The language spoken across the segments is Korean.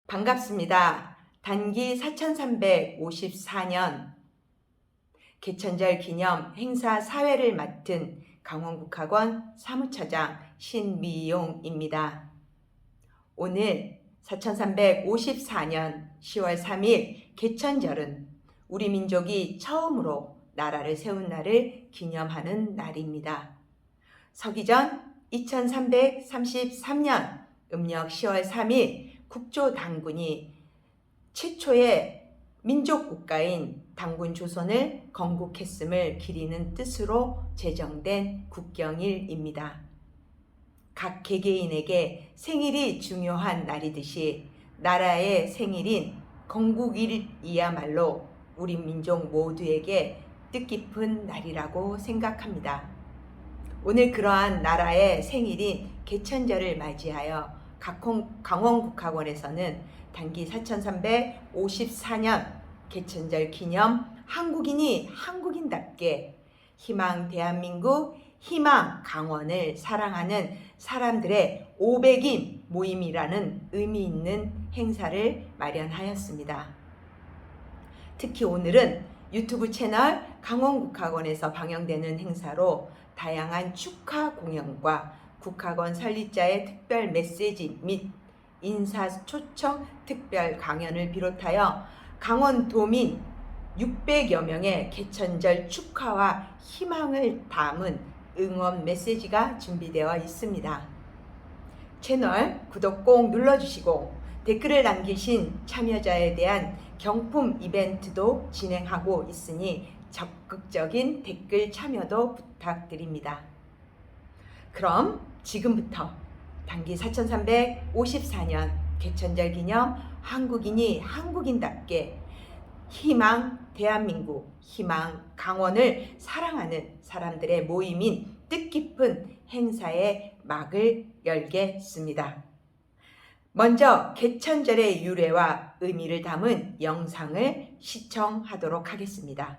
반갑습니다. 단기 4354년 개천절 기념 행사 사회를 맡은 강원국학원 사무처장 신미용입니다. 오늘 4354년 10월 3일 개천절은 우리 민족이 처음으로 나라를 세운 날을 기념하는 날입니다. 서기전 2333년 음력 10월 3일 국조당군이 최초의 민족국가인 당군 조선을 건국했음을 기리는 뜻으로 제정된 국경일입니다. 각 개개인에게 생일이 중요한 날이듯이 나라의 생일인 건국일이야말로 우리 민족 모두에게 뜻깊은 날이라고 생각합니다. 오늘 그러한 나라의 생일인 개천절을 맞이하여 강원국학원에서는 단기 4354년 개천절 기념 한국인이 한국인답게 희망 대한민국, 희망 강원을 사랑하는 사람들의 500인 모임이라는 의미 있는 행사를 마련하였습니다. 특히 오늘은 유튜브 채널 강원국학원에서 방영되는 행사로 다양한 축하 공연과 국학원 설립자의 특별 메시지 및 인사 초청 특별 강연을 비롯하여 강원도민 600여 명의 개천절 축하와 희망을 담은 응원 메시지가 준비되어 있습니다. 채널 구독 꼭 눌러주시고 댓글을 남기신 참여자에 대한 경품 이벤트도 진행하고 있으니 적극적인 댓글 참여도 부탁드립니다. 그럼 지금부터 단기 4354년 개천절 기념 한국인이 한국인답게 희망 대한민국, 희망 강원을 사랑하는 사람들의 모임인 뜻깊은 행사의 막을 열겠습니다. 먼저 개천절의 유래와 의미를 담은 영상을 시청하도록 하겠습니다.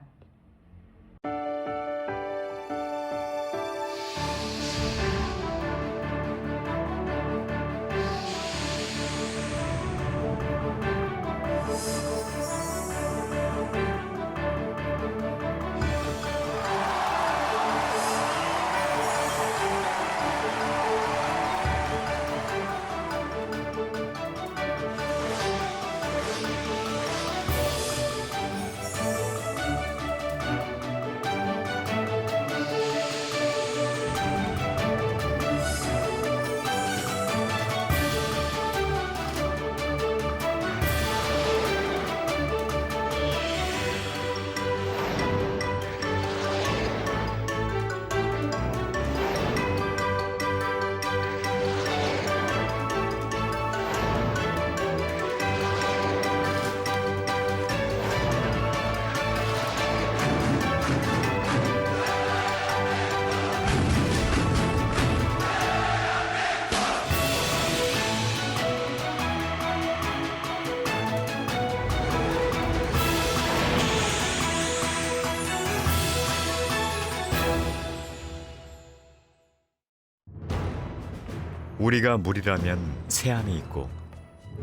우리가 물이라면 새암이 있고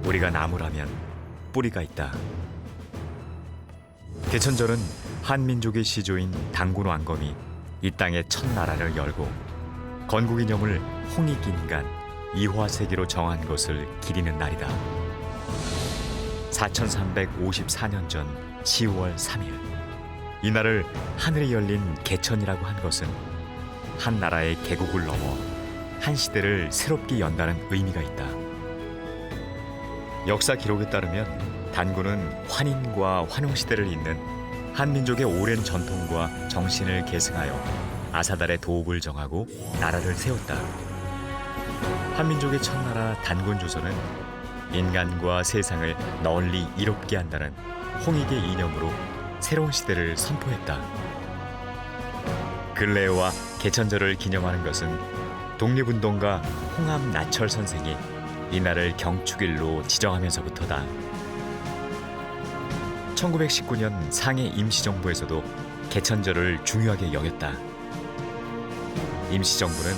우리가 나무라면 뿌리가 있다. 개천절은 한민족의 시조인 당군 왕검이 이 땅의 첫 나라를 열고 건국이념을 홍익인간 이화세계로 정한 것을 기리는 날이다. 4354년 전 10월 3일 이날을 하늘이 열린 개천이라고 한 것은 한 나라의 개국을 넘어 한 시대를 새롭게 연다는 의미가 있다. 역사 기록에 따르면 단군은 환인과 환웅시대를 잇는 한민족의 오랜 전통과 정신을 계승하여 아사달의 도읍을 정하고 나라를 세웠다. 한민족의 첫나라 단군조선은 인간과 세상을 널리 이롭게 한다는 홍익의 이념으로 새로운 시대를 선포했다. 근래와 개천절을 기념하는 것은 독립운동가 홍암 나철 선생이 이날을 경축일로 지정하면서부터다. 1919년 상해 임시정부에서도 개천절을 중요하게 여겼다. 임시정부는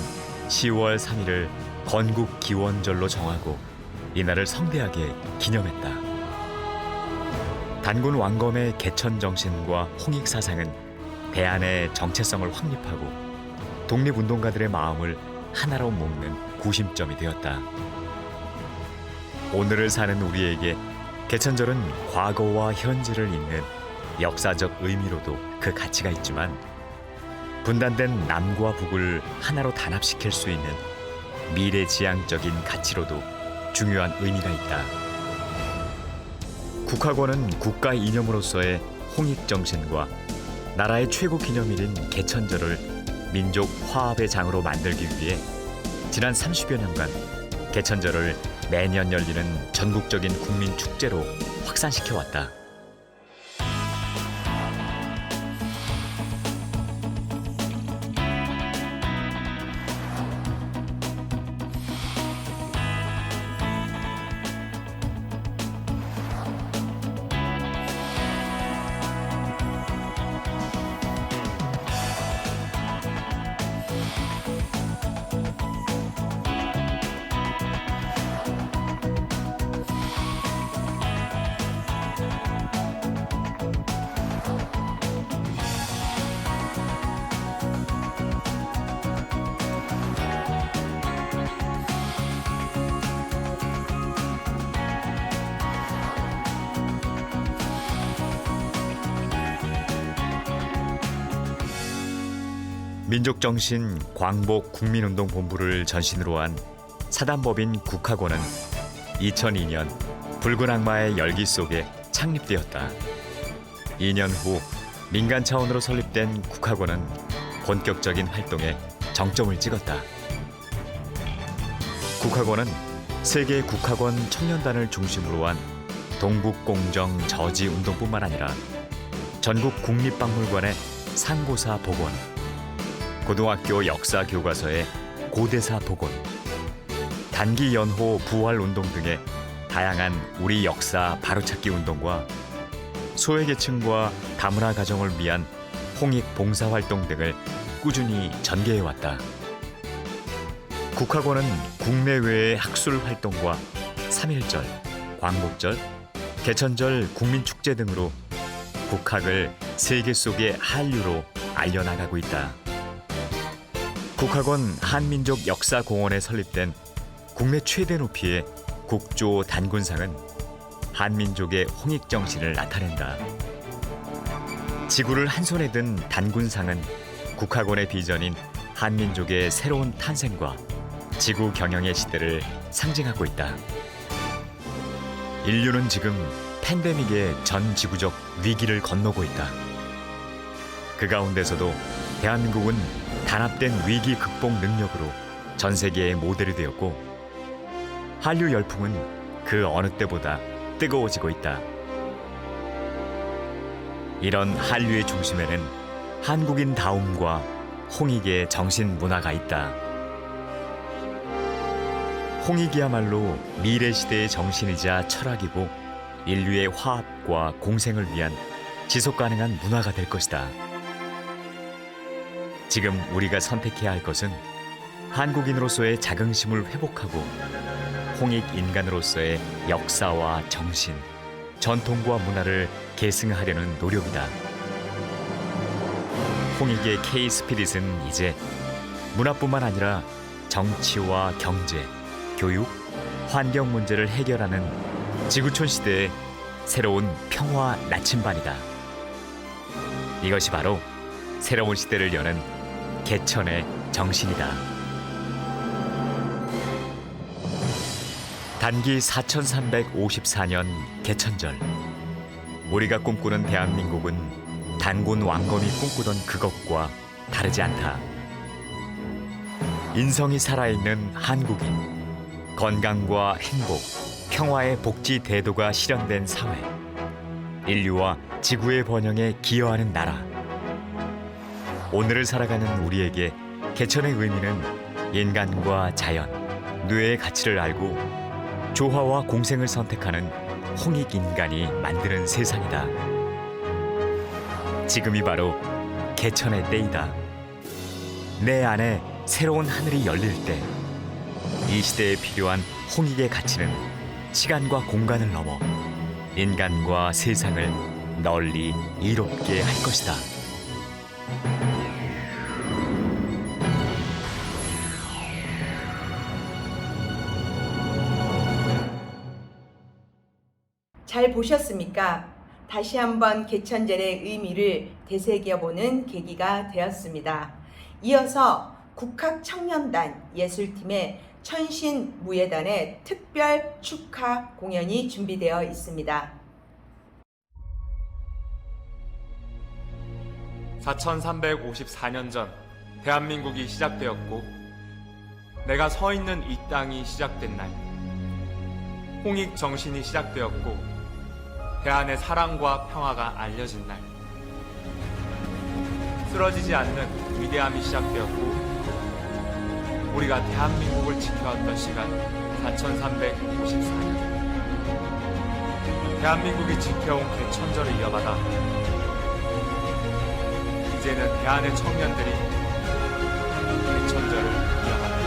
10월 3일을 건국기원절로 정하고 이날을 성대하게 기념했다. 단군 왕검의 개천 정신과 홍익 사상은 대한의 정체성을 확립하고 독립운동가들의 마음을 하나로 묶는 구심점이 되었다. 오늘을 사는 우리에게 개천절은 과거와 현재를 잇는 역사적 의미로도 그 가치가 있지만 분단된 남과 북을 하나로 단합시킬 수 있는 미래지향적인 가치로도 중요한 의미가 있다. 국화권은 국가 이념으로서의 홍익정신과 나라의 최고 기념일인 개천절을 민족 화합의 장으로 만들기 위해 지난 30여 년간 개천절을 매년 열리는 전국적인 국민 축제로 확산시켜왔다. 민족정신 광복 국민운동본부를 전신으로 한 사단법인 국화권은 2002년 붉은 악마의 열기 속에 창립되었다. 2년 후 민간 차원으로 설립된 국화권은 본격적인 활동에 정점을 찍었다. 국화권은 세계 국화권 청년단을 중심으로 한 동북공정 저지 운동뿐만 아니라 전국 국립박물관의 상고사 복원, 고등학교 역사 교과서의 고대사 복원, 단기 연호 부활 운동 등의 다양한 우리 역사 바로찾기 운동과 소외계층과 다문화 가정을 위한 홍익 봉사 활동 등을 꾸준히 전개해왔다. 국화권은 국내외의 학술 활동과 3.1절, 광복절, 개천절 국민축제 등으로 국학을 세계 속의 한류로 알려나가고 있다. 국학원 한민족 역사공원에 설립된 국내 최대 높이의 국조 단군상은 한민족의 홍익정신을 나타낸다. 지구를 한 손에 든 단군상은 국학원의 비전인 한민족의 새로운 탄생과 지구 경영의 시대를 상징하고 있다. 인류는 지금 팬데믹의 전 지구적 위기를 건너고 있다. 그 가운데서도 대한민국은 단합된 위기 극복 능력으로 전 세계의 모델이 되었고 한류 열풍은 그 어느 때보다 뜨거워지고 있다. 이런 한류의 중심에는 한국인다움과 홍익의 정신 문화가 있다. 홍익이야말로 미래 시대의 정신이자 철학이고 인류의 화합과 공생을 위한 지속 가능한 문화가 될 것이다. 지금 우리가 선택해야 할 것은 한국인으로서의 자긍심을 회복하고 홍익 인간으로서의 역사와 정신, 전통과 문화를 계승하려는 노력이다. 홍익의 K-스피릿은 이제 문화뿐만 아니라 정치와 경제, 교육, 환경 문제를 해결하는 지구촌 시대의 새로운 평화 나침반이다. 이것이 바로 새로운 시대를 여는 개천의 정신이다. 단기 4354년 개천절, 우리가 꿈꾸는 대한민국은 단군 왕검이 꿈꾸던 그것과 다르지 않다. 인성이 살아있는 한국인, 건강과 행복, 평화의 복지 대도가 실현된 사회, 인류와 지구의 번영에 기여하는 나라. 오늘을 살아가는 우리에게 개천의 의미는 인간과 자연, 뇌의 가치를 알고 조화와 공생을 선택하는 홍익 인간이 만드는 세상이다. 지금이 바로 개천의 때이다. 내 안에 새로운 하늘이 열릴 때 이 시대에 필요한 홍익의 가치는 시간과 공간을 넘어 인간과 세상을 널리 이롭게 할 것이다. 잘 보셨습니까? 다시 한번 개천절의 의미를 되새겨보는 계기가 되었습니다. 이어서 국학청년단 예술팀의 천신무예단의 특별 축하 공연이 준비되어 있습니다. 4354년 전 대한민국이 시작되었고 내가 서 있는 이 땅이 시작된 날, 홍익 정신이 시작되었고 대한의 사랑과 평화가 알려진 날, 쓰러지지 않는 위대함이 시작되었고 우리가 대한민국을 지켜왔던 시간 4354년, 대한민국이 지켜온 개천절을 이어받아 이제는 대한의 청년들이 개천절을 이어간다.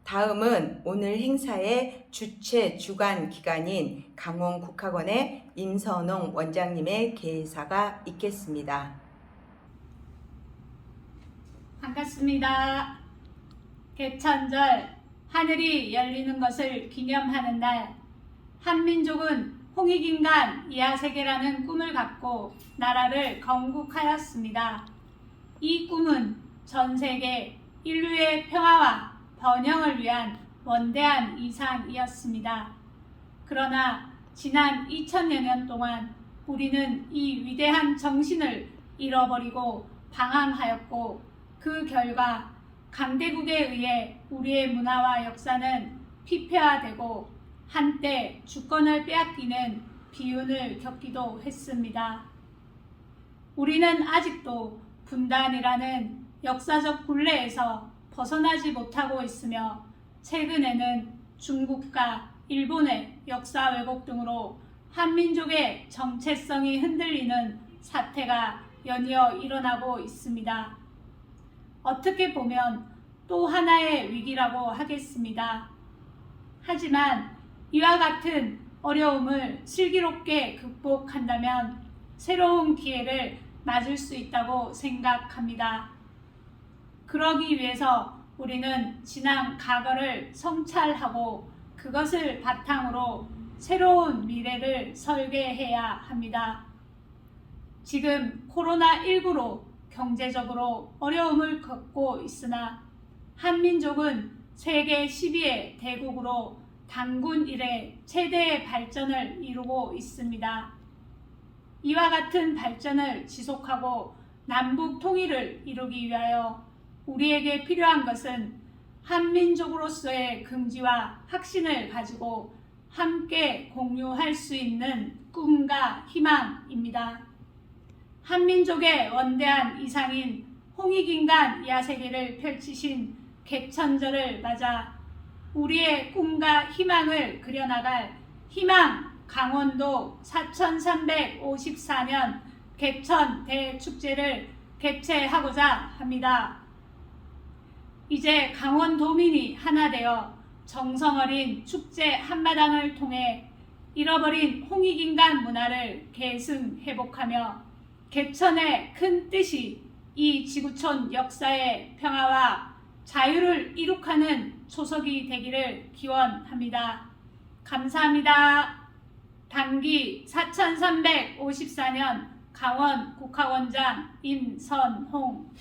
다음은 오늘 행사의 주최 주관 기관인 강원국학원의 임선홍 원장님의 개사가 있겠습니다. 반갑습니다. 개천절, 하늘이 열리는 것을 기념하는 날, 한민족은 홍익인간 이하세계라는 꿈을 갖고 나라를 건국하였습니다. 이 꿈은 전 세계 인류의 평화와 번영을 위한 원대한 이상이었습니다. 그러나 지난 2000여 년 동안 우리는 이 위대한 정신을 잃어버리고 방황하였고, 그 결과 강대국에 의해 우리의 문화와 역사는 피폐화되고 한때 주권을 빼앗기는 비운을 겪기도 했습니다. 우리는 아직도 분단이라는 역사적 굴레에서 벗어나지 못하고 있으며, 최근에는 중국과 일본의 역사 왜곡 등으로 한민족의 정체성이 흔들리는 사태가 연이어 일어나고 있습니다. 어떻게 보면 또 하나의 위기라고 하겠습니다. 하지만 이와 같은 어려움을 슬기롭게 극복한다면 새로운 기회를 맞을 수 있다고 생각합니다. 그러기 위해서 우리는 지난 과거를 성찰하고 그것을 바탕으로 새로운 미래를 설계해야 합니다. 지금 코로나19로 경제적으로 어려움을 겪고 있으나 한민족은 세계 12의 대국으로 단군 이래 최대의 발전을 이루고 있습니다. 이와 같은 발전을 지속하고 남북 통일을 이루기 위하여 우리에게 필요한 것은 한민족으로서의 긍지와 확신을 가지고 함께 공유할 수 있는 꿈과 희망입니다. 한민족의 원대한 이상인 홍익인간 이하세계를 펼치신 개천절을 맞아 우리의 꿈과 희망을 그려나갈 희망 강원도 4354년 개천 대축제를 개최하고자 합니다. 이제 강원도민이 하나 되어 정성어린 축제 한마당을 통해 잃어버린 홍익인간 문화를 계승회복하며 개천의 큰 뜻이 이 지구촌 역사의 평화와 자유를 이룩하는 초석이 되기를 기원합니다. 감사합니다. 당기 4354년 강원 국학원장 임선홍.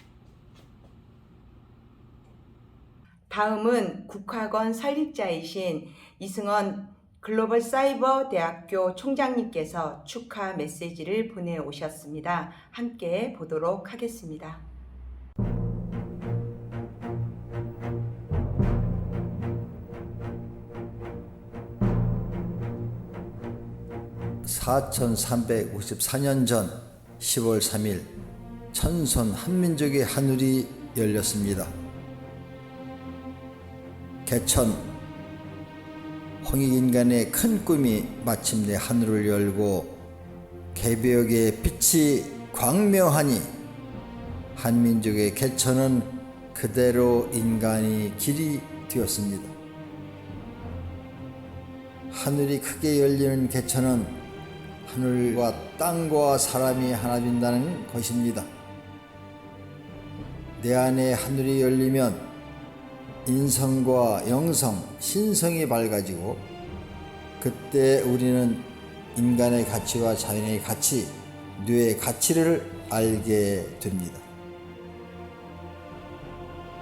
다음은 국학원 설립자이신 이승원 글로벌 사이버 대학교 총장님께서 축하 메시지를 보내오셨습니다. 함께 보도록 하겠습니다. (4354년) 전 10월 3일 천손 한민족의 하늘이 열렸습니다. 개천 홍익인간의 큰 꿈이 마침내 하늘을 열고 개벽의 빛이 광명하니 한민족의 개천은 그대로 인간의 길이 되었습니다. 하늘이 크게 열리는 개천은 하늘과 땅과 사람이 하나 된다는 것입니다. 내 안에 하늘이 열리면 인성과 영성, 신성이 밝아지고 그때 우리는 인간의 가치와 자연의 가치, 뇌의 가치를 알게 됩니다.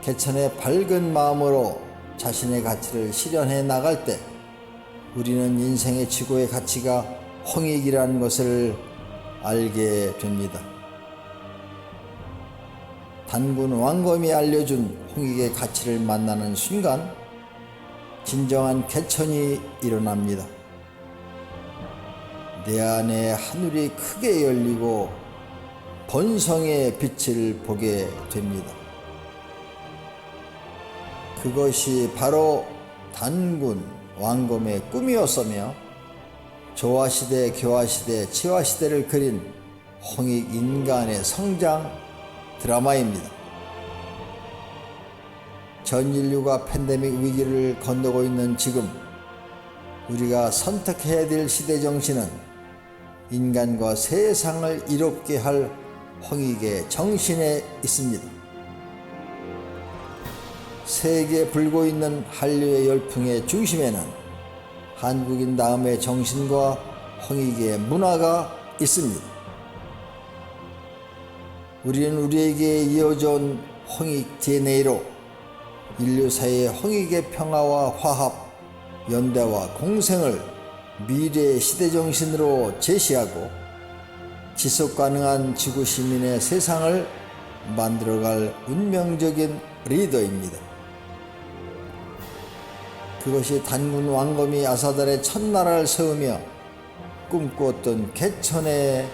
개천의 밝은 마음으로 자신의 가치를 실현해 나갈 때 우리는 인생의 최고의 가치가 홍익이라는 것을 알게 됩니다. 단군 왕검이 알려준 홍익의 가치를 만나는 순간 진정한 개천이 일어납니다. 내 안에 하늘이 크게 열리고 본성의 빛을 보게 됩니다. 그것이 바로 단군 왕검의 꿈이었으며 조화시대, 교화시대, 치화시대를 그린 홍익 인간의 성장 드라마입니다. 전 인류가 팬데믹 위기를 건너고 있는 지금 우리가 선택해야 될 시대 정신은 인간과 세상을 이롭게 할 홍익의 정신에 있습니다. 세계에 불고 있는 한류의 열풍의 중심에는 한국인 다음의 정신과 홍익의 문화가 있습니다. 우리는 우리에게 이어져 온 홍익 DNA로 인류사회의 홍익의 평화와 화합, 연대와 공생을 미래의 시대정신으로 제시하고 지속가능한 지구 시민의 세상을 만들어갈 운명적인 리더입니다. 그것이 단군 왕검이 아사달의 첫나라를 세우며 꿈꾸었던 개천의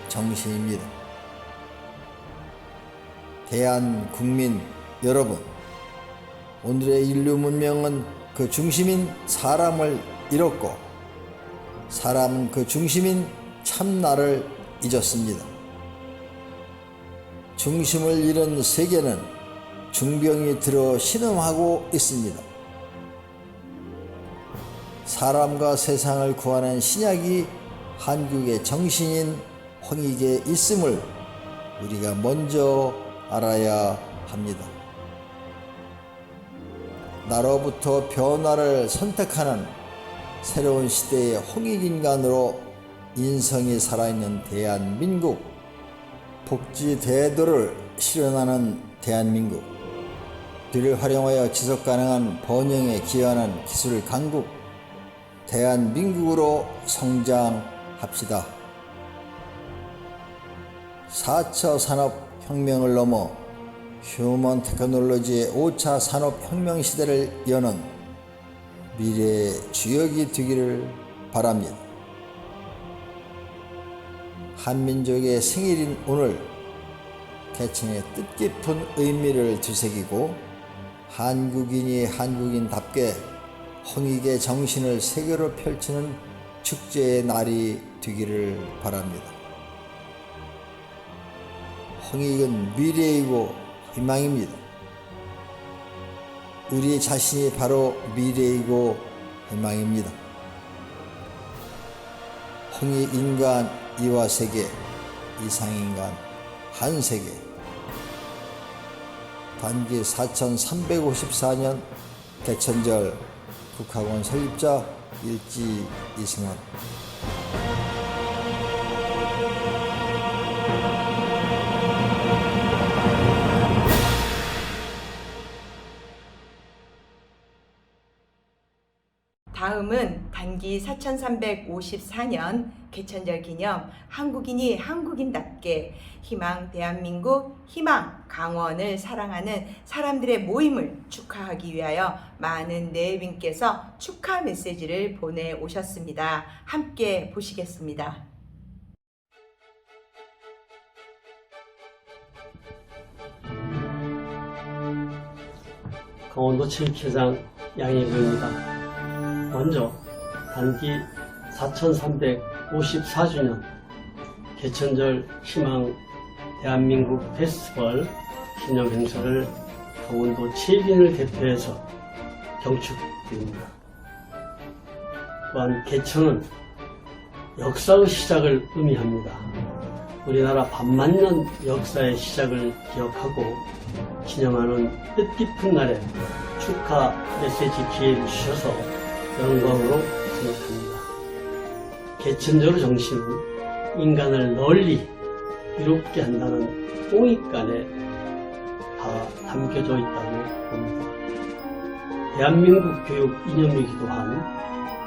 정신입니다. 대한국민 여러분, 오늘의 인류 문명은 그 중심인 사람을 잃었고 사람은 그 중심인 참나를 잊었습니다. 중심을 잃은 세계는 중병이 들어 신음하고 있습니다. 사람과 세상을 구하는 신약이 한국의 정신인 홍익에 있음을 우리가 먼저 알아야 합니다. 나로부터 변화를 선택하는 새로운 시대의 홍익인간으로 인성이 살아있는 대한민국, 복지 대도를 실현하는 대한민국, 를 활용하여 지속가능한 번영에 기여하는 기술 강국 대한민국으로 성장합시다. 4차 산업혁명을 넘어 휴먼 테크놀로지의 5차 산업혁명 시대를 여는 미래의 주역이 되기를 바랍니다. 한민족의 생일인 오늘, 개천의 뜻깊은 의미를 되새기고 한국인이 한국인답게 홍익의 정신을 세계로 펼치는 축제의 날이 되기를 바랍니다. 홍익은 미래이고 희망입니다. 우리 자신이 바로 미래이고 희망입니다. 홍익인간 이화세계, 이상인간 한세계. 단기 4354년 개천절 국학원 설립자 일지 이승원. 다음은 단기 4354년 개천절 기념 한국인이 한국인답게 희망 대한민국 희망 강원을 사랑하는 사람들의 모임을 축하하기 위하여 많은 내빈께서 축하 메시지를 보내오셨습니다. 함께 보시겠습니다. 강원도 체육회장 양희규입니다. 먼저 단기 4354주년 개천절 희망 대한민국 페스티벌 기념 행사를 강원도 체육인을 대표해서 경축드립니다. 또한 개천은 역사의 시작을 의미합니다. 우리나라 반만년 역사의 시작을 기억하고 기념하는 뜻깊은 날에 축하 메시지 기회를 주셔서 영광으로 생각합니다. 개천절 정신은 인간을 널리 이롭게 한다는 홍익간에 다 담겨져 있다고 봅니다. 대한민국 교육 이념이기도 한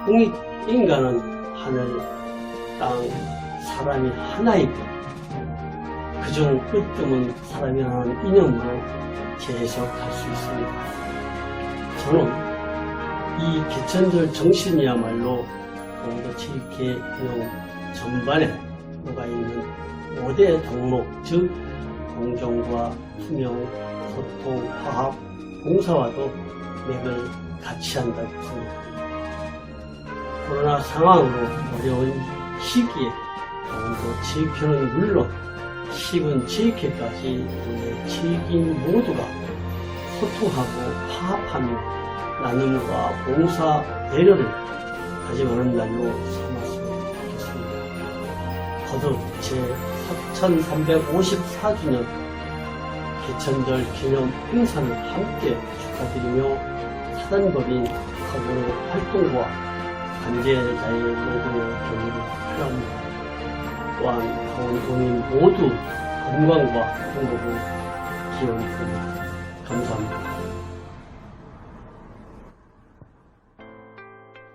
홍익 인간은 하늘, 땅, 사람이 하나이고 그중 으뜸은 사람이라는 이념으로 재해석할 수 있습니다. 저는 이 개천절 정신이야말로 강원도 체육회 운영 전반에 녹아있는 5대 덕목, 즉 공정과 투명, 소통, 화합, 봉사와도 맥을 같이 한다고 생각합니다. 코로나 상황으로 어려운 시기에 강원도 체육회는 물론 시군 체육회까지 체육인 모두가 소통하고 화합하며 나눔과 봉사, 배려를 다짐하는 날로 삼았으면 좋겠습니다. 거듭 제4354주년 개천절 기념 행사를 함께 축하드리며 사단법인 강원도 활동과 관계자의 모두의 경의를 표합니다. 또한 강원도민 모두 건강과 행복을 기원합니다. 감사합니다.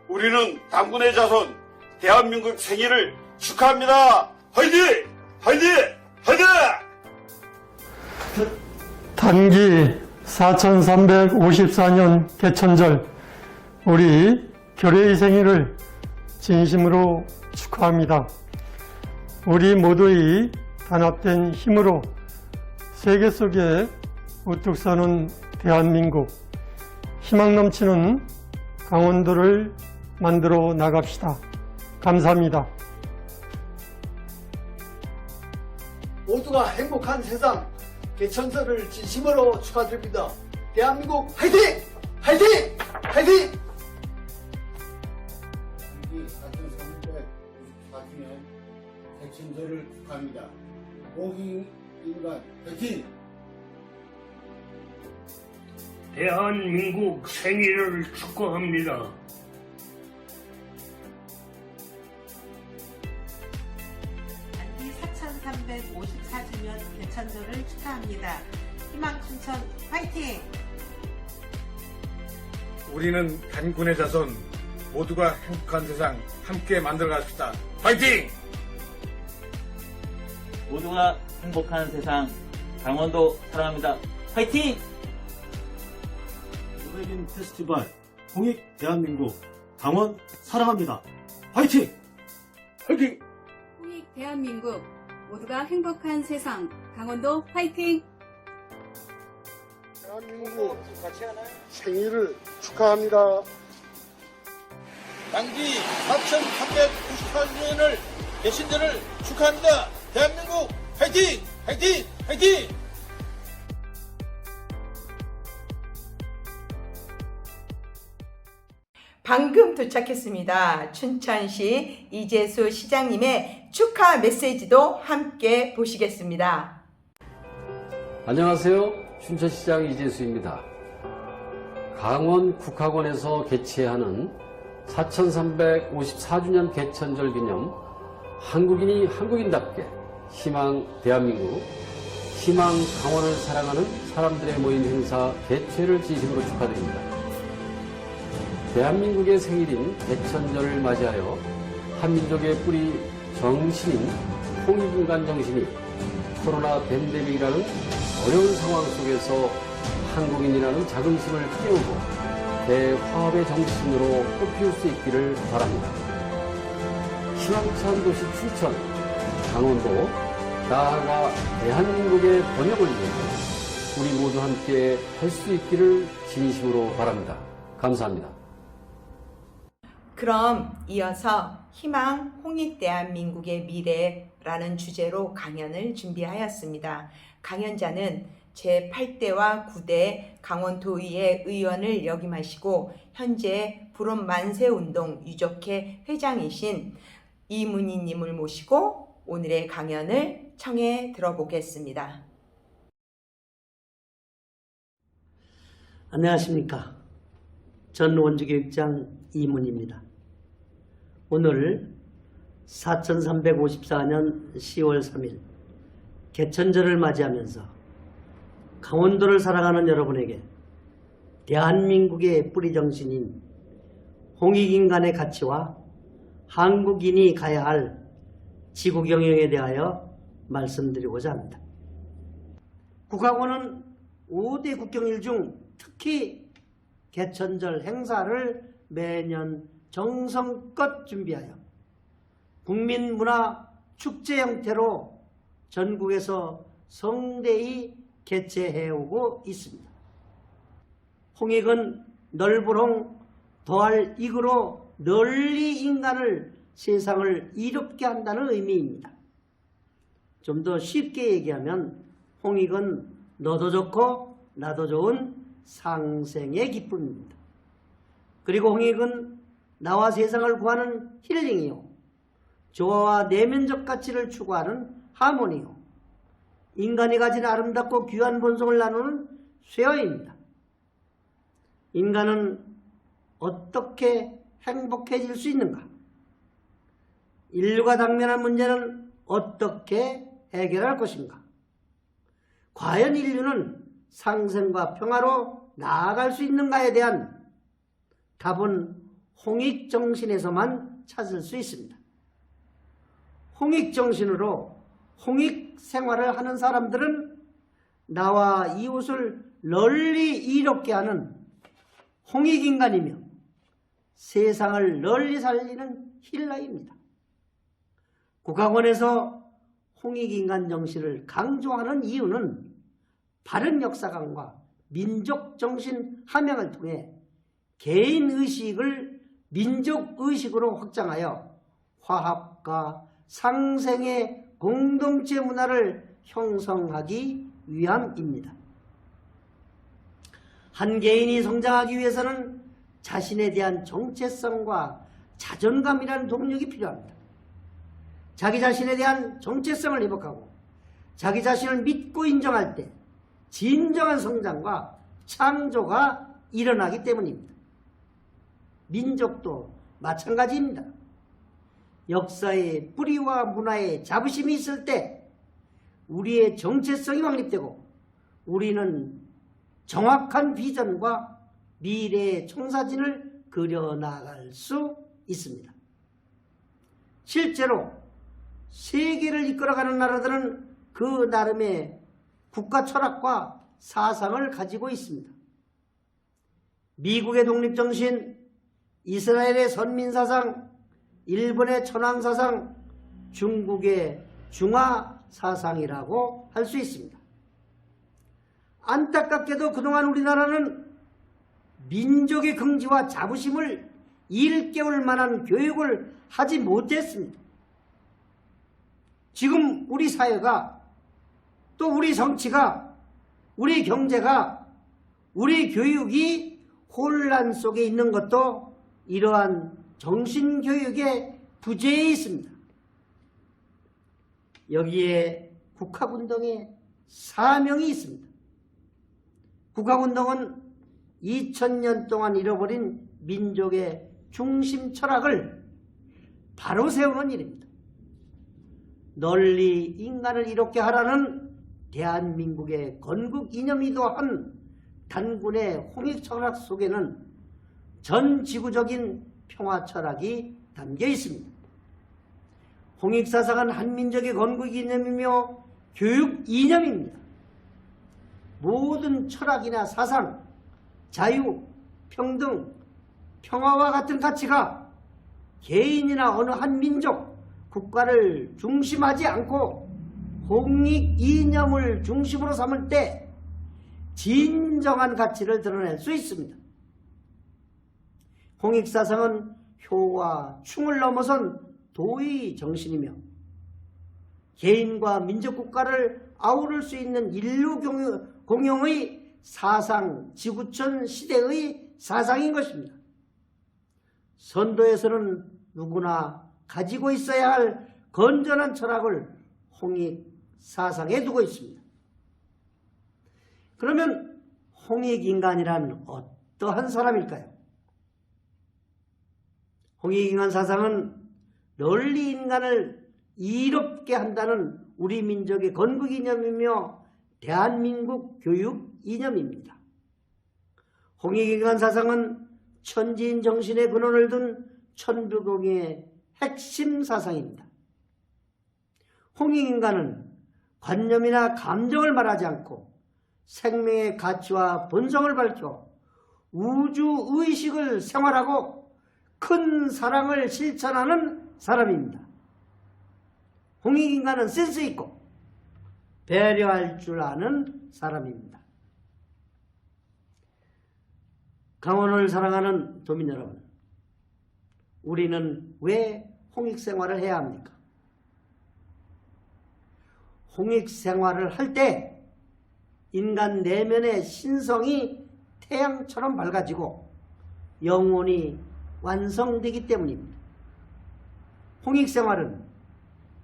우리는 당군의 자손 대한민국 생일을 축하합니다. 화이팅! 화이팅! 화이팅! 단기 4354년 개천절 우리 교례의 생일을 진심으로 축하합니다. 우리 모두의 단합된 힘으로 세계 속에 우뚝 서는 대한민국, 희망 넘치는 강원도를 만들어 나갑시다. 감사합니다. 모두가 행복한 세상 개천절을 진심으로 축하드립니다. 대한민국 화이팅! 화이팅! 화이팅! 4354주년 개천절을 축하합니다. 홍익인간 화이팅! 대한민국 생일을 축하합니다. 단기 4354주년 개천절을 축하합니다. 희망춘천 화이팅! 우리는 단군의 자손 모두가 행복한 세상 함께 만들어 갑시다. 파이팅! 모두가 행복한 세상 강원도 사랑합니다. 파이팅! 노래긴 페스티벌 홍익 대한민국 강원 사랑합니다. 파이팅! 파이팅! 홍익 대한민국 모두가 행복한 세상 강원도 파이팅! 대한민국 생일을 축하합니다. 당기 4,394주년을 개신절을 축하합니다. 대한민국 파이팅! 파이팅! 파이팅! 방금 도착했습니다. 춘천시 이재수 시장님의 축하 메시지도 함께 보시겠습니다. 안녕하세요. 춘천시장 이재수입니다. 강원 국학원에서 개최하는 4354주년 개천절 기념 한국인이 한국인답게 희망 대한민국, 희망 강원을 사랑하는 사람들의 모임 행사 개최를 진심으로 축하드립니다. 대한민국의 생일인 개천절을 맞이하여 한민족의 뿌리 정신인 홍익인간 정신이 코로나 팬데믹이라는 어려운 상황 속에서 한국인이라는 자긍심을 깨우고 대화합의 정신으로 꽃피울 수 있기를 바랍니다. 희망찬 도시 춘천, 강원도, 나아가 대한민국의 번영을 위해 우리 모두 함께 할 수 있기를 진심으로 바랍니다. 감사합니다. 그럼 이어서 희망 홍익 대한민국의 미래라는 주제로 강연을 준비하였습니다. 강연자는 제8대와 9대 강원도의회 의원을 역임하시고 현재 불온 만세운동 유족회 회장이신 이문희님을 모시고 오늘의 강연을 청해 들어보겠습니다. 안녕하십니까. 전 원주교육장 이문희입니다. 오늘 4354년 10월 3일 개천절을 맞이하면서 강원도를 사랑하는 여러분에게 대한민국의 뿌리정신인 홍익인간의 가치와 한국인이 가야 할 지구경영에 대하여 말씀드리고자 합니다. 국학원은 5대 국경일 중 특히 개천절 행사를 매년 정성껏 준비하여 국민문화 축제 형태로 전국에서 성대히 개최해오고 있습니다. 홍익은 넓은 홍 더할 익으로 널리 인간을 세상을 이롭게 한다는 의미입니다. 좀 더 쉽게 얘기하면 홍익은 너도 좋고 나도 좋은 상생의 기쁨입니다. 그리고 홍익은 나와 세상을 구하는 힐링이요, 조화와 내면적 가치를 추구하는 하모니요, 인간이 가진 아름답고 귀한 본성을 나누는 쇠어입니다. 인간은 어떻게 행복해질 수 있는가? 인류가 당면한 문제는 어떻게 해결할 것인가? 과연 인류는 상생과 평화로 나아갈 수 있는가에 대한 답은 홍익정신에서만 찾을 수 있습니다. 홍익정신으로 홍익 생활을 하는 사람들은 나와 이웃을 널리 이롭게 하는 홍익인간이며 세상을 널리 살리는 힐러입니다. 국학원에서 홍익인간 정신을 강조하는 이유는 바른 역사관과 민족정신 함양을 통해 개인의식을 민족의식으로 확장하여 화합과 상생의 공동체 문화를 형성하기 위함입니다. 한 개인이 성장하기 위해서는 자신에 대한 정체성과 자존감이라는 동력이 필요합니다. 자기 자신에 대한 정체성을 회복하고 자기 자신을 믿고 인정할 때 진정한 성장과 창조가 일어나기 때문입니다. 민족도 마찬가지입니다. 역사의 뿌리와 문화의 자부심이 있을 때 우리의 정체성이 확립되고 우리는 정확한 비전과 미래의 청사진을 그려나갈 수 있습니다. 실제로 세계를 이끌어가는 나라들은 그 나름의 국가 철학과 사상을 가지고 있습니다. 미국의 독립정신, 이스라엘의 선민사상, 일본의 천황사상, 중국의 중화사상이라고 할 수 있습니다. 안타깝게도 그동안 우리나라는 민족의 긍지와 자부심을 일깨울 만한 교육을 하지 못했습니다. 지금 우리 사회가, 또 우리 정치가, 우리 경제가, 우리 교육이 혼란 속에 있는 것도 이러한 정신교육의 부재에 있습니다. 여기에 국학운동의 사명이 있습니다. 국학운동은 2000년 동안 잃어버린 민족의 중심 철학을 바로 세우는 일입니다. 널리 인간을 이롭게 하라는 대한민국의 건국 이념이기도 한 단군의 홍익 철학 속에는 전 지구적인 평화 철학이 담겨 있습니다. 홍익 사상은 한민족의 건국 이념이며 교육 이념입니다. 모든 철학이나 사상, 자유, 평등, 평화와 같은 가치가 개인이나 어느 한 민족, 국가를 중심하지 않고 홍익 이념을 중심으로 삼을 때 진정한 가치를 드러낼 수 있습니다. 홍익 사상은 효와 충을 넘어선 도의 정신이며 개인과 민족 국가를 아우를 수 있는 인류 공용의 사상, 지구촌 시대의 사상인 것입니다. 선도에서는 누구나 가지고 있어야 할 건전한 철학을 홍익 사상에 두고 있습니다. 그러면 홍익 인간이란 어떠한 사람일까요? 홍익 인간 사상은 널리 인간을 이롭게 한다는 우리 민족의 건국 이념이며 대한민국 교육 이념입니다. 홍익 인간 사상은 천지인 정신의 근원을 둔 천부공의 핵심 사상입니다. 홍익 인간은 관념이나 감정을 말하지 않고 생명의 가치와 본성을 밝혀 우주의식을 생활하고 큰 사랑을 실천하는 사람입니다. 홍익 인간은 센스 있고 배려할 줄 아는 사람입니다. 강원을 사랑하는 도민 여러분, 우리는 왜 홍익 생활을 해야 합니까? 홍익 생활을 할 때 인간 내면의 신성이 태양처럼 밝아지고 영혼이 완성되기 때문입니다. 홍익 생활은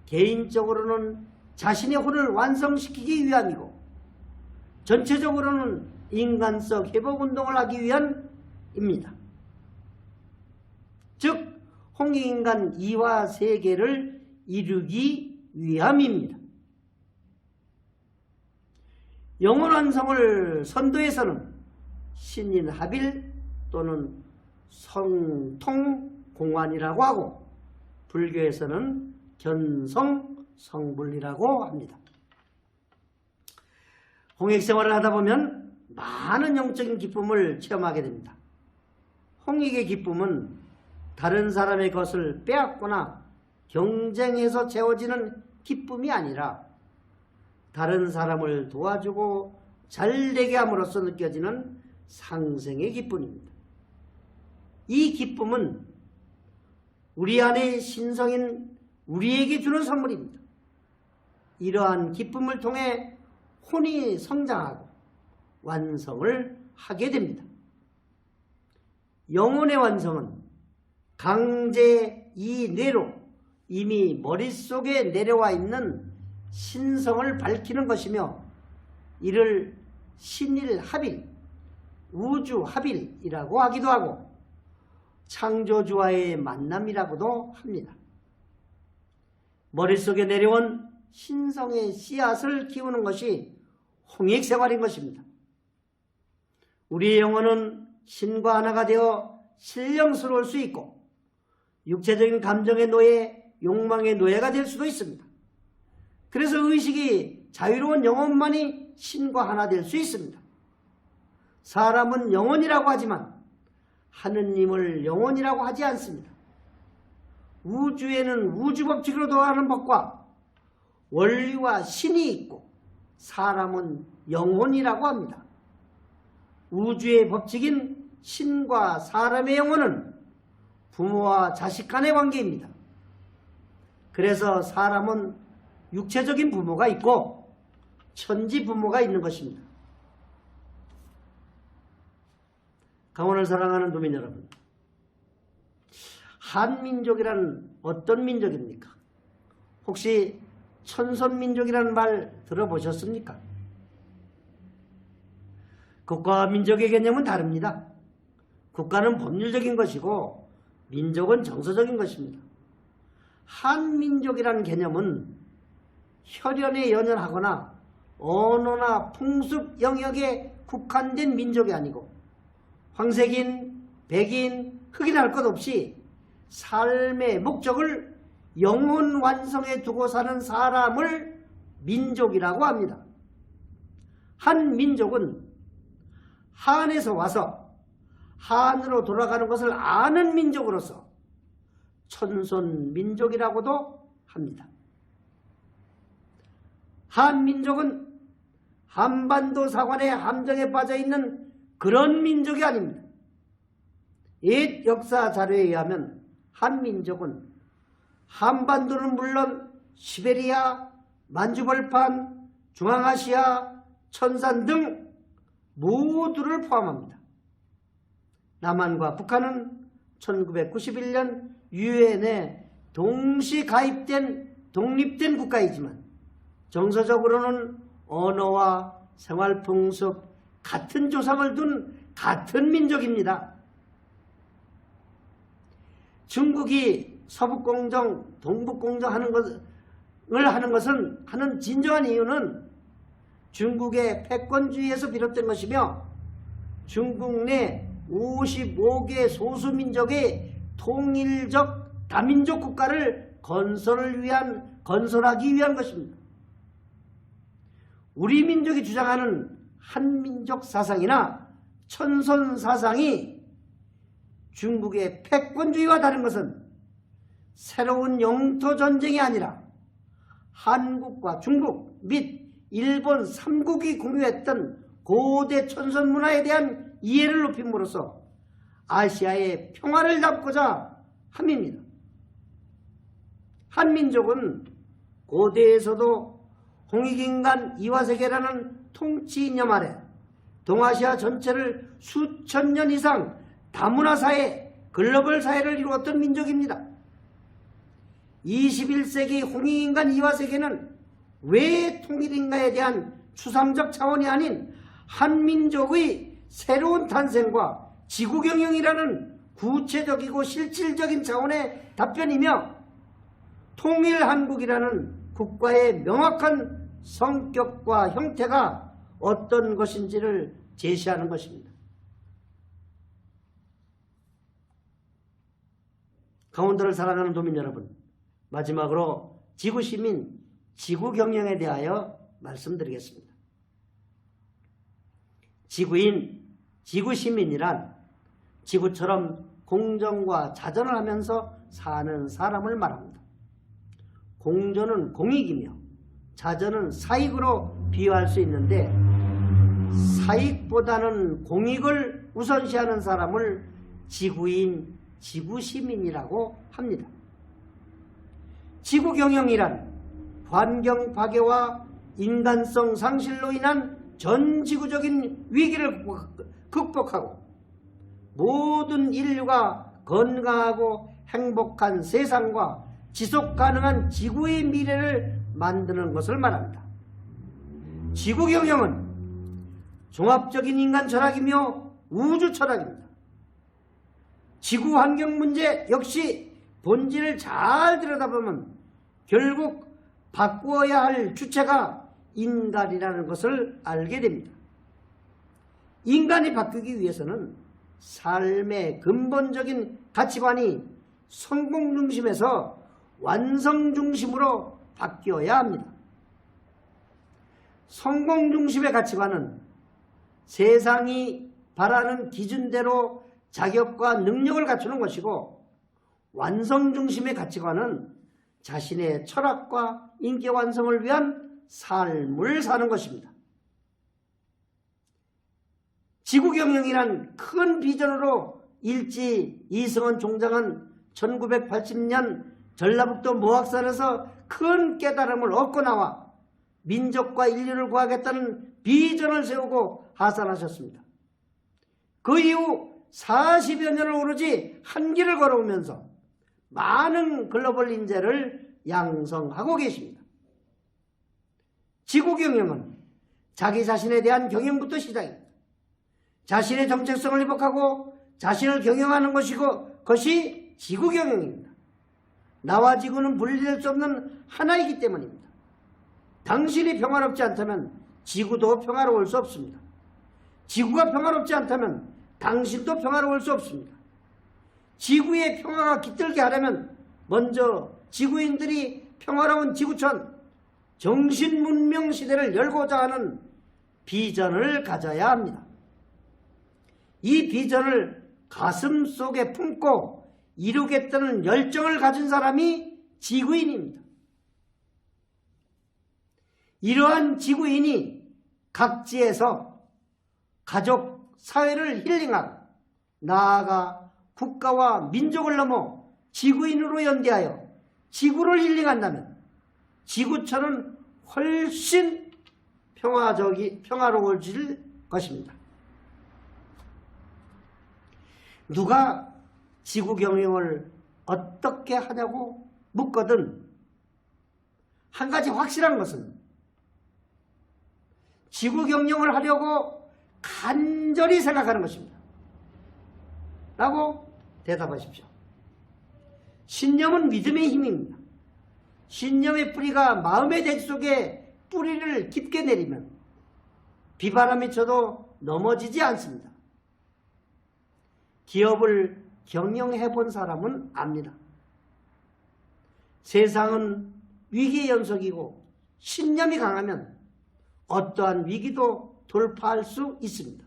개인적으로는 자신의 혼을 완성시키기 위함이고 전체적으로는 인간성 회복운동을 하기 위함입니다. 즉 홍익인간 이화 세계를 이루기 위함입니다. 영혼완성을 선도에서는 신인합일 또는 성통공환이라고 하고 불교에서는 견성성불이라고 합니다. 홍익생활을 하다 보면 많은 영적인 기쁨을 체험하게 됩니다. 홍익의 기쁨은 다른 사람의 것을 빼앗거나 경쟁해서 채워지는 기쁨이 아니라 다른 사람을 도와주고 잘되게 함으로써 느껴지는 상생의 기쁨입니다. 이 기쁨은 우리 안의 신성인 우리에게 주는 선물입니다. 이러한 기쁨을 통해 혼이 성장하고 완성을 하게 됩니다. 영혼의 완성은 강제 이뇌로 이미 머릿속에 내려와 있는 신성을 밝히는 것이며 이를 신일합일, 우주합일이라고 하기도 하고 창조주와의 만남이라고도 합니다. 머릿속에 내려온 신성의 씨앗을 키우는 것이 홍익생활인 것입니다. 우리의 영혼은 신과 하나가 되어 신령스러울 수 있고 육체적인 감정의 노예, 욕망의 노예가 될 수도 있습니다. 그래서 의식이 자유로운 영혼만이 신과 하나 될 수 있습니다. 사람은 영혼이라고 하지만 하느님을 영혼이라고 하지 않습니다. 우주에는 우주법칙으로 돌아가는 법과 원리와 신이 있고 사람은 영혼이라고 합니다. 우주의 법칙인 신과 사람의 영혼은 부모와 자식 간의 관계입니다. 그래서 사람은 육체적인 부모가 있고 천지 부모가 있는 것입니다. 강원을 사랑하는 도민 여러분, 한민족이란 어떤 민족입니까? 혹시 천선민족이라는 말 들어보셨습니까? 국가와 민족의 개념은 다릅니다. 국가는 법률적인 것이고 민족은 정서적인 것입니다. 한민족이라는 개념은 혈연에 연연하거나 언어나 풍습 영역에 국한된 민족이 아니고 황색인, 백인, 흑인 할 것 없이 삶의 목적을 영혼 완성에 두고 사는 사람을 민족이라고 합니다. 한 민족은 한에서 와서 한으로 돌아가는 것을 아는 민족으로서 천손 민족이라고도 합니다. 한민족은 한반도 사관의 함정에 빠져 있는 그런 민족이 아닙니다. 옛 역사 자료에 의하면 한민족은 한반도는 물론 시베리아, 만주벌판, 중앙아시아, 천산 등 모두를 포함합니다. 남한과 북한은 1991년 유엔에 동시 가입된 독립된 국가이지만 정서적으로는 언어와 생활풍습, 같은 조상을 둔 같은 민족입니다. 중국이 서북공정, 동북공정 하는 진정한 이유는 중국의 패권주의에서 비롯된 것이며 중국 내 55개 소수민족의 통일적 다민족 국가를 건설하기 위한 것입니다. 우리 민족이 주장하는 한민족 사상이나 천손 사상이 중국의 패권주의와 다른 것은 새로운 영토 전쟁이 아니라 한국과 중국 및 일본 3국이 공유했던 고대 천손 문화에 대한 이해를 높임으로써 아시아의 평화를 잡고자 함입니다. 한민족은 고대에서도 홍익인간 이화세계라는 통치 이념 아래 동아시아 전체를 수천 년 이상 다문화 사회, 글로벌 사회를 이루었던 민족입니다. 21세기 홍익인간 이화세계는 왜 통일인가에 대한 추상적 차원이 아닌 한민족의 새로운 탄생과 지구경영이라는 구체적이고 실질적인 차원의 답변이며 통일한국이라는 국가의 명확한 성격과 형태가 어떤 것인지를 제시하는 것입니다. 강원도를 사랑하는 도민 여러분, 마지막으로 지구시민, 지구경영에 대하여 말씀드리겠습니다. 지구인, 지구시민이란 지구처럼 공정과 자전을 하면서 사는 사람을 말합니다. 공정은 공익이며 자전은 사익으로 비유할 수 있는데 사익보다는 공익을 우선시하는 사람을 지구인, 지구시민이라고 합니다. 지구경영이란 환경 파괴와 인간성 상실로 인한 전 지구적인 위기를 극복하고 모든 인류가 건강하고 행복한 세상과 지속 가능한 지구의 미래를 만드는 것을 말합니다. 지구경영은 종합적인 인간 철학이며 우주 철학입니다. 지구 환경 문제 역시 본질을 잘 들여다보면 결국 바꾸어야 할 주체가 인간이라는 것을 알게 됩니다. 인간이 바뀌기 위해서는 삶의 근본적인 가치관이 성공 중심에서 완성 중심으로 바뀌어야 합니다. 성공 중심의 가치관은 세상이 바라는 기준대로 자격과 능력을 갖추는 것이고, 완성 중심의 가치관은 자신의 철학과 인격 완성을 위한 삶을 사는 것입니다. 지구경영이란 큰 비전으로 일지 이승원 총장은 1980년 전라북도 모악산에서 큰 깨달음을 얻고 나와 민족과 인류를 구하겠다는 비전을 세우고 하산하셨습니다. 그 이후 40여 년을 오로지 한 길을 걸어오면서 많은 글로벌 인재를 양성하고 계십니다. 지구경영은 자기 자신에 대한 경영부터 시작입니다. 자신의 정체성을 회복하고 자신을 경영하는 것이 지구경영입니다. 나와 지구는 분리될 수 없는 하나이기 때문입니다. 당신이 평화롭지 않다면 지구도 평화로울 수 없습니다. 지구가 평화롭지 않다면 당신도 평화로울 수 없습니다. 지구의 평화가 깃들게 하려면 먼저 지구인들이 평화로운 지구촌, 정신문명 시대를 열고자 하는 비전을 가져야 합니다. 이 비전을 가슴 속에 품고 이루겠다는 열정을 가진 사람이 지구인입니다. 이러한 지구인이 각지에서 가족, 사회를 힐링하고 나아가 국가와 민족을 넘어 지구인으로 연대하여 지구를 힐링한다면 지구촌은 훨씬 평화로워질 것입니다. 누가 지구 경영을 어떻게 하냐고 묻거든 한 가지 확실한 것은 지구 경영을 하려고 간절히 생각하는 것입니다. 라고 대답하십시오. 신념은 믿음의 힘입니다. 신념의 뿌리가 마음의 대지 속에 뿌리를 깊게 내리면 비바람이 쳐도 넘어지지 않습니다. 기업을 경영해 본 사람은 압니다. 세상은 위기의 연속이고 신념이 강하면 어떠한 위기도 돌파할 수 있습니다.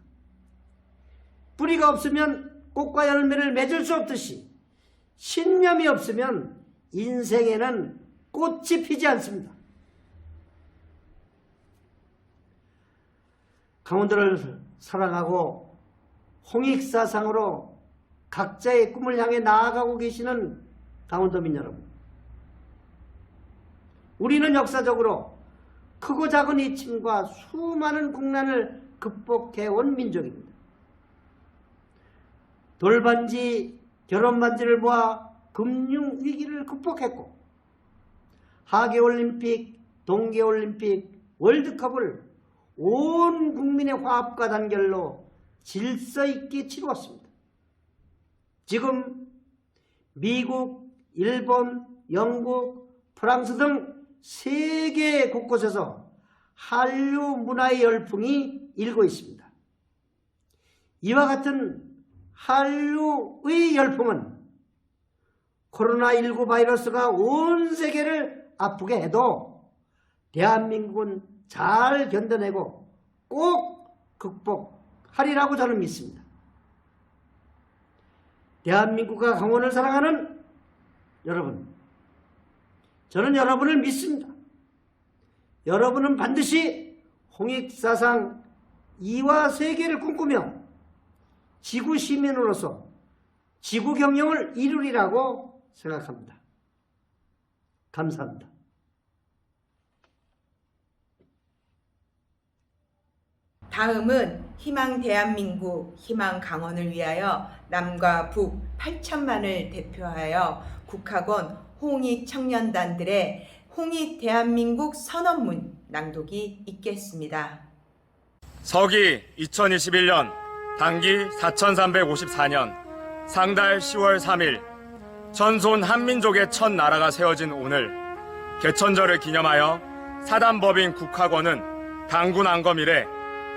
뿌리가 없으면 꽃과 열매를 맺을 수 없듯이 신념이 없으면 인생에는 꽃이 피지 않습니다. 강원도를 사랑하고 홍익사상으로 각자의 꿈을 향해 나아가고 계시는 강원도민 여러분, 우리는 역사적으로 크고 작은 이침과 수많은 국난을 극복해온 민족입니다. 돌반지, 결혼반지를 모아 금융위기를 극복했고 하계올림픽, 동계올림픽, 월드컵을 온 국민의 화합과 단결로 질서 있게 치루었습니다. 지금 미국, 일본, 영국, 프랑스 등 세계 곳곳에서 한류 문화의 열풍이 일고 있습니다. 이와 같은 한류의 열풍은 코로나19 바이러스가 온 세계를 아프게 해도 대한민국은 잘 견뎌내고 꼭 극복하리라고 저는 믿습니다. 대한민국과 강원을 사랑하는 여러분, 저는 여러분을 믿습니다. 여러분은 반드시 홍익사상 이화 세계를 꿈꾸며 지구 시민으로서 지구 경영을 이루리라고 생각합니다. 감사합니다. 다음은 희망 대한민국, 희망 강원을 위하여 남과 북 8천만을 대표하여 국학원 홍익 청년단들의 홍익 대한민국 선언문 낭독이 있겠습니다. 서기 2021년 단기 4354년 상달 10월 3일 전손 한민족의 첫 나라가 세워진 오늘 개천절을 기념하여 사단법인 국학원은 당군 안검 이래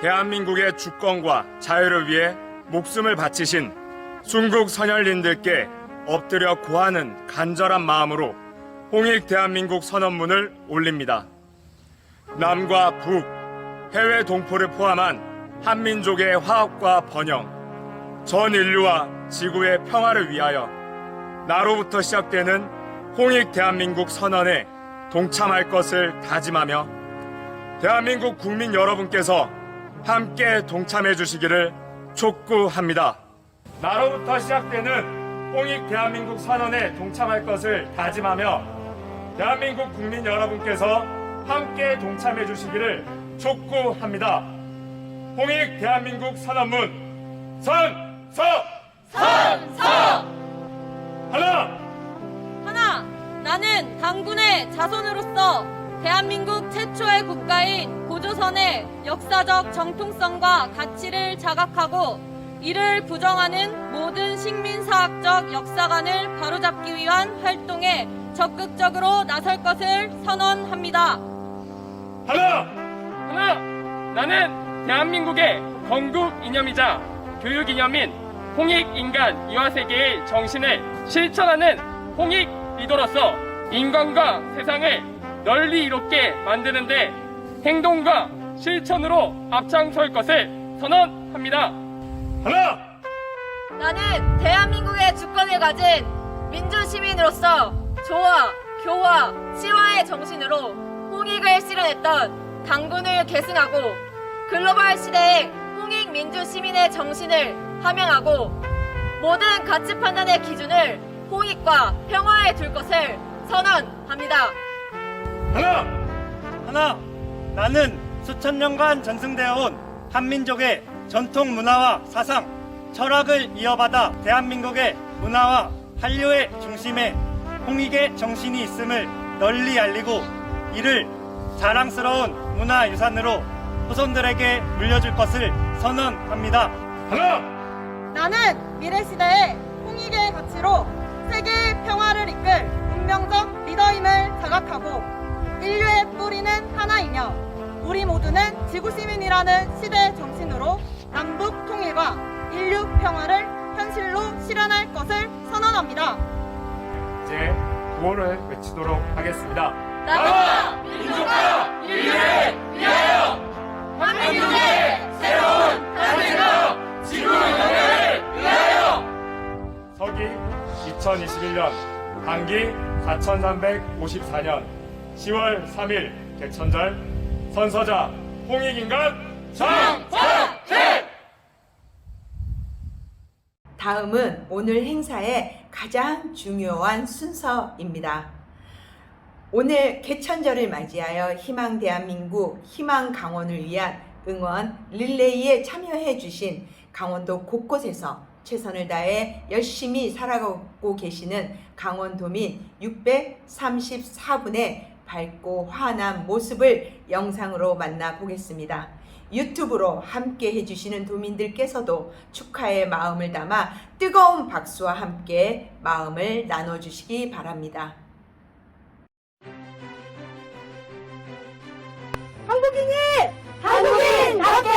대한민국의 주권과 자유를 위해 목숨을 바치신 순국 선열님들께 엎드려 고하는 간절한 마음으로 홍익 대한민국 선언문을 올립니다. 남과 북, 해외 동포를 포함한 한민족의 화합과 번영, 전 인류와 지구의 평화를 위하여 나로부터 시작되는 홍익 대한민국 선언에 동참할 것을 다짐하며 대한민국 국민 여러분께서 함께 동참해 주시기를 촉구합니다. 나로부터 시작되는 홍익 대한민국 선언에 동참할 것을 다짐하며 대한민국 국민 여러분께서 함께 동참해 주시기를 촉구합니다. 홍익 대한민국 선언문 선서 하나, 나는 당군의 자손으로서 대한민국 최초의 국가인 고조선의 역사적 정통성과 가치를 자각하고 이를 부정하는 모든 식민사학적 역사관을 바로잡기 위한 활동에 적극적으로 나설 것을 선언합니다. 하나, 나는 대한민국의 건국 이념이자 교육 이념인 홍익인간 이화세계의 정신을 실천하는 홍익 리더로서 인간과 세상을 널리 이롭게 만드는데 행동과 실천으로 앞장설 것을 선언합니다. 나는 대한민국의 주권을 가진 민주시민으로서 조화, 교화, 치화의 정신으로 홍익을 실현했던 당군을 계승하고 글로벌 시대의 홍익 민주시민의 정신을 함양하고 모든 가치 판단의 기준을 홍익과 평화에 둘 것을 선언합니다. 하나, 나는 수천 년간 전승되어 온 한민족의 전통 문화와 사상, 철학을 이어받아 대한민국의 문화와 한류의 중심에 홍익의 정신이 있음을 널리 알리고 이를 자랑스러운 문화유산으로 후손들에게 물려줄 것을 선언합니다. 나는 미래시대의 홍익의 가치로 세계의 평화를 이끌 운명적 리더임을 자각하고 인류의 뿌리는 하나이며 우리 모두는 지구시민이라는 시대의 정신으로 남북 통일과 인류 평화를 현실로 실현할 것을 선언합니다. 이제 구호를 외치도록 하겠습니다. 나와 민족과 인류를 위하여 한민족의 새로운 탄생과 지구 영예를 위하여 서기 2021년 단기 4354년 10월 3일 개천절 선서자 홍익인간 장사태. 다음은 오늘 행사의 가장 중요한 순서입니다. 오늘 개천절을 맞이하여 희망 대한민국, 희망 강원을 위한 응원 릴레이에 참여해 주신 강원도 곳곳에서 최선을 다해 열심히 살아가고 계시는 강원도민 634분의 밝고 환한 모습을 영상으로 만나보겠습니다. 유튜브로 함께 해주시는 도민들께서도 축하의 마음을 담아 뜨거운 박수와 함께 마음을 나눠주시기 바랍니다. 한국인답게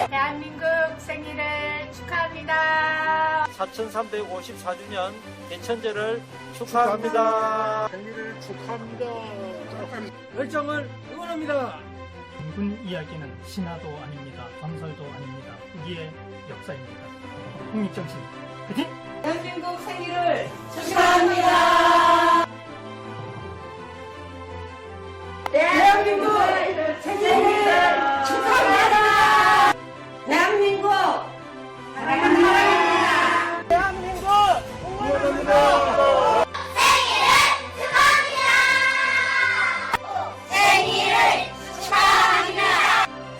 대한민국 생일을 축하합니다. 4354주년 개천절을 축하합니다. 생일을 축하합니다. 열정을 응원합니다. 당군 이야기는 신화도 아닙니다. 전설도 아닙니다. 우리의 역사입니다. 홍익정신 화이팅! 대한민국 생일을 축하합니다. 대한민국 생일을 축하합니다. 대한민국 사랑합니다. 대한민국 응원합니다.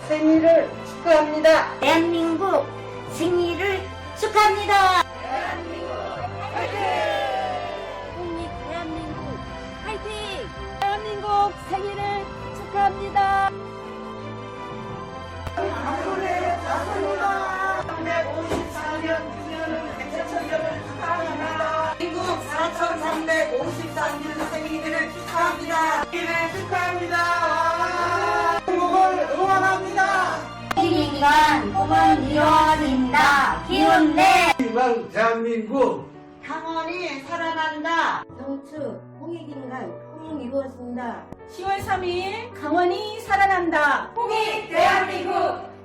생일을 축하합니다. 대한민국 생일을 축하합니다. 대한민국 화이팅! 홍익 대한민국 화이팅! 대한민국 생일을 축하합니다. 당군의 자손이다. 354년 기념 개천절을 축하합니다. 민국 4354년 생일을 축하합니다. 생일을 축하합니다. 행복을 응원합니다. 홍익인간 꿈은 이루어집니다. 기운 네. 희망 대한민국 강원이 살아난다. 영추 홍익인간 통일 이루어진다. 10월 3일 강원이 살아난다. 홍익 대한민국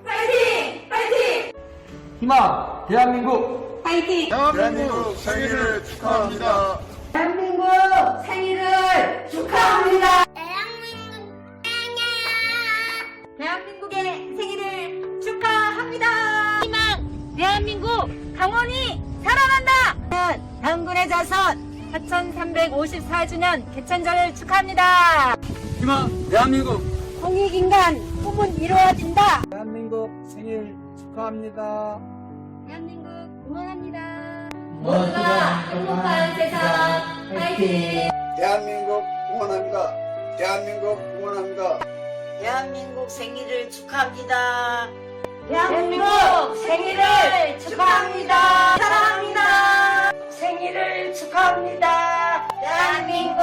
파이팅! 파이팅! 희망 대한민국 파이팅! 대한민국 생일을 축하합니다. 대한민국 생일을 축하합니다. 대한민국의 생일을 축하합니다. 희망 대한민국 강원이 살아난다. 당군의 자손 4354주년 개천절을 축하합니다. 희망 대한민국 홍익인간 꿈은 이루어진다. 대한민국 생일 축하합니다. 대한민국 응원합니다. 모두가 행복한 세상 파이팅! 대한민국 응원합니다. 대한민국 응원합니다. 대한민국 생일을 축하합니다. 대한민국 생일을 축하합니다. 사랑합니다. 생일을 축하합니다. 대한민국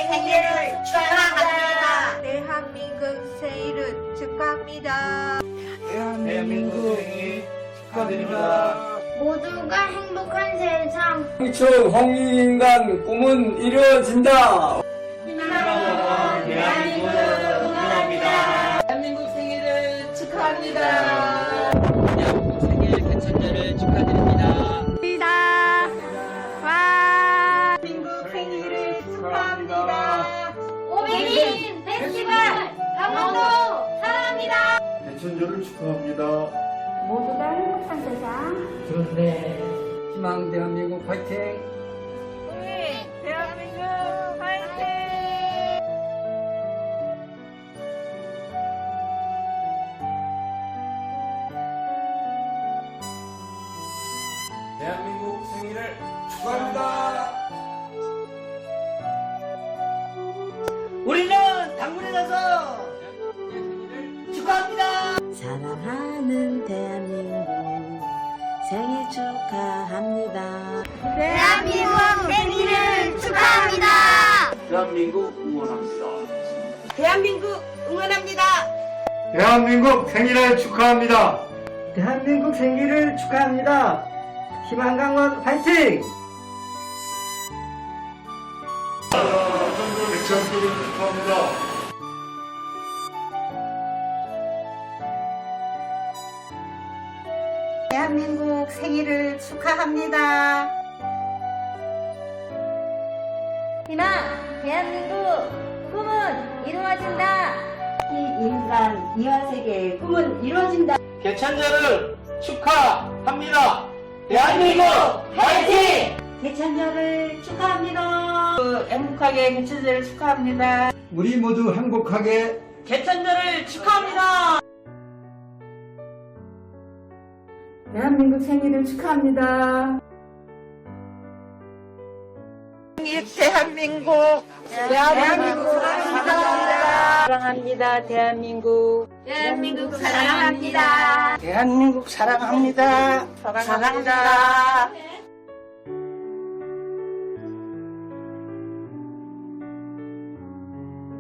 생일을 축하합니다. 대한민국 생일을 축하합니다. 대한민국 생일 축하드립니다. 모두가 행복한 세상. 영추 홍익인간 꿈은 이루어진다. 대한민국 응원합니다. 대한민국 생일을 축하합니다. 대한민국 생일 개천절을 축하드립니다. 대한민국 생일을 축하합니다. 500인 페스티벌 강원도 사랑합니다. 개천절을 축하합니다. 모두가 행복한 세상. 좋네. 희망 대한민국 파이팅. 대한민국 파이팅! 대한민국 생일을 축하합니다. 우리는 당군의 자손 축하합니다. 사랑하는 대한민국 생일 축하합니다. 대한민국 생일을 축하합니다. 대한민국 응원합니다. 대한민국 응원합니다. 대한민국 생일을 축하합니다. 대한민국 생일을 축하합니다. 희망강원 파이팅! 개천절을 축하합니다. 대한민국 생일을 축하합니다. 희망 대한민국 꿈은 이루어진다. 이 인간 이화세계의 꿈은 이루어진다. 개천절을 축하합니다. 대한민국 파이팅! 개천절을 축하합니다. 행복하게 개천절을 축하합니다. 우리 모두 행복하게 개천절을 축하합니다. 대한민국 생일을 축하합니다. 대한민국 사랑합니다. 사랑합니다. 대한민국. 대한민국 사랑합니다. 대한민국 사랑합니다. 사랑합니다.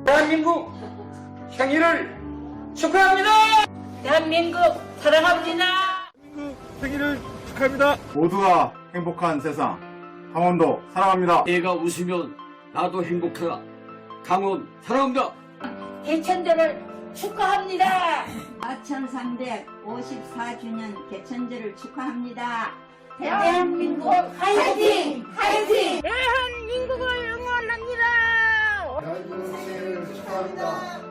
대한민국 생일을 축하합니다. 대한민국 사랑합니다. 생일을 축하합니다. 모두가 행복한 세상. 강원도 사랑합니다. 애가 웃으면 나도 행복하다. 강원 사랑합니다. 개천절을 축하합니다. 4354주년 개천절을 축하합니다. 대한민국 파이팅! 파이팅! 대한민국을 응원합니다. 대한민국 생일을 축하합니다.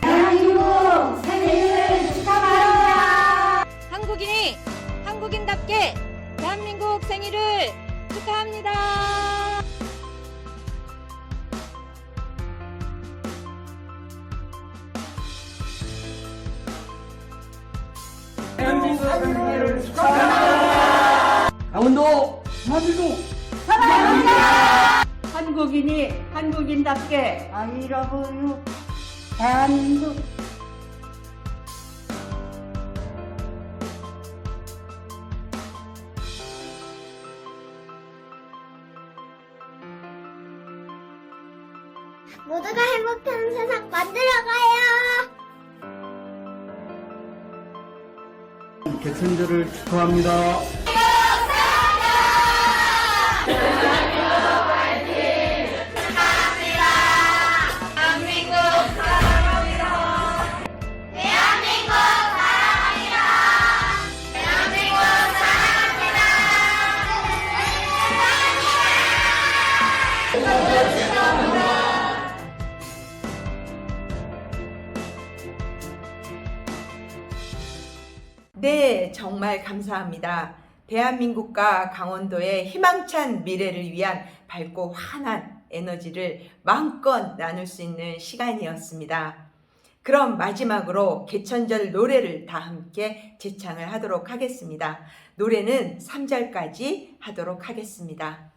대한민국 생일을 축하합니다. 한국인이 한국인답게 대한민국 생일을 축하합니다. 대한민국 생일을 축하합니다. 강원도 대한민국 사랑합니다. 한국인이 한국인답게 I love you 대한민국 모두가 행복한 세상 만들어가요. 개천절을 축하합니다. 네, 정말 감사합니다. 대한민국과 강원도의 희망찬 미래를 위한 밝고 환한 에너지를 마음껏 나눌 수 있는 시간이었습니다. 그럼 마지막으로 개천절 노래를 다 함께 제창을 하도록 하겠습니다. 노래는 3절까지 하도록 하겠습니다.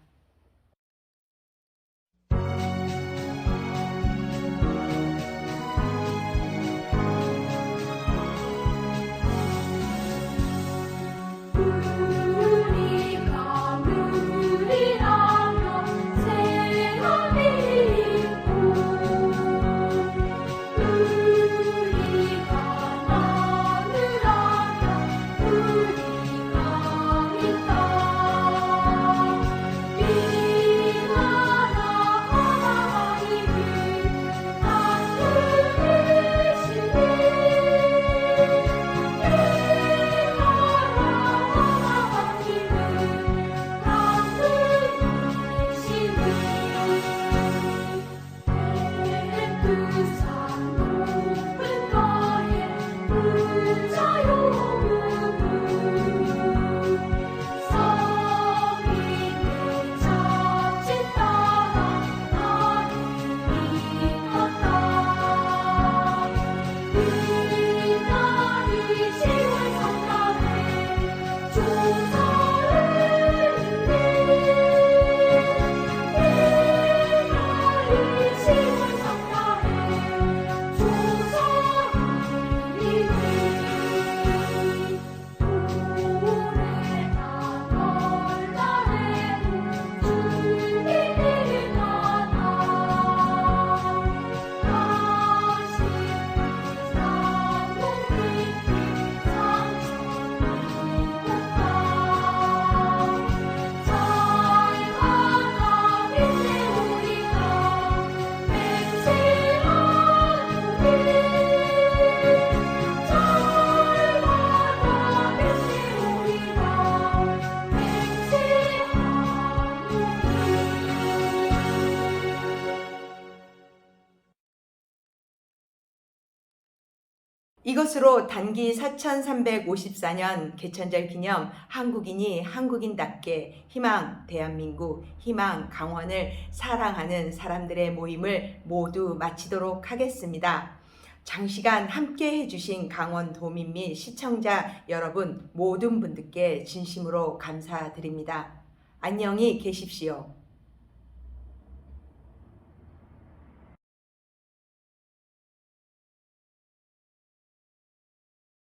이것으로 단기 4354년 개천절 기념 한국인이 한국인답게 희망 대한민국, 희망 강원을 사랑하는 사람들의 모임을 모두 마치도록 하겠습니다. 장시간 함께 해주신 강원도민 및 시청자 여러분 모든 분들께 진심으로 감사드립니다. 안녕히 계십시오.